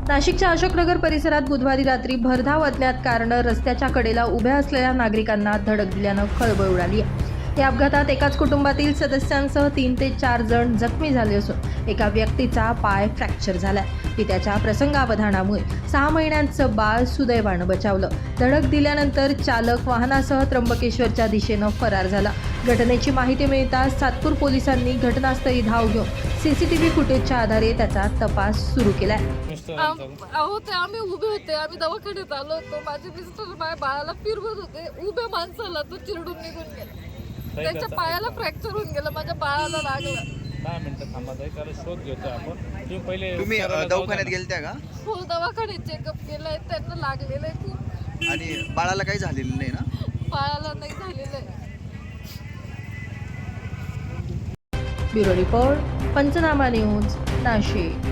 नाशिकच्या अशोकनगर परिसरात बुधवारी रात्री भरधाव अज्ञात कारनं रस्त्याच्या कडेला उभ्या असलेल्या नागरिकांना धडक दिल्यानं खळबळ उडाली आहे। या अपघातात एकाच कुटुंबातील सदस्यांसह 3 ते 4 जण जखमी झाले असून एका व्यक्तीचा पाय फ्रॅक्चर झालाय। पित्याच्या प्रसंगावधानामुळे 6 महिन्यांचं बाळ सुदैवानं बचावलं। धडक दिल्यानंतर चालक वाहनासह त्र्यंबकेश्वरच्या दिशेनं फरार झाला। घटनेची माहिती मिळताच सातपूर पोलिसांनी घटनास्थळी धाव घेऊन सीसीटीव्ही फुटेजच्या आधारे त्याचा तपास सुरू केलाय। आम्ही उभे होते, आम्ही दवाखान्यात आलो होतो। माझे मिस्टर माझ्या बाळाला फिरवत होते, उभ्या माणसाला तो चिरडून निघून गेला। त्याच्या पायाला फ्रॅक्चर होऊन गेलं, माझ्या बाळाला लागलं। 10 मिनिटं थांबा ताई, कारण शोध घेतो आपण। तुम्ही दवाखान्यात गेलत्या का? हो, दवाखान्यात चेकअप केलंय, त्यांना लागलेलं आहे खूप। आणि बाळाला काही झालेलं नाही ना? बाळाला नाही झालेलं आहे। ब्युरो रिपोर्ट, पंचनामा न्यूज, नाशिक।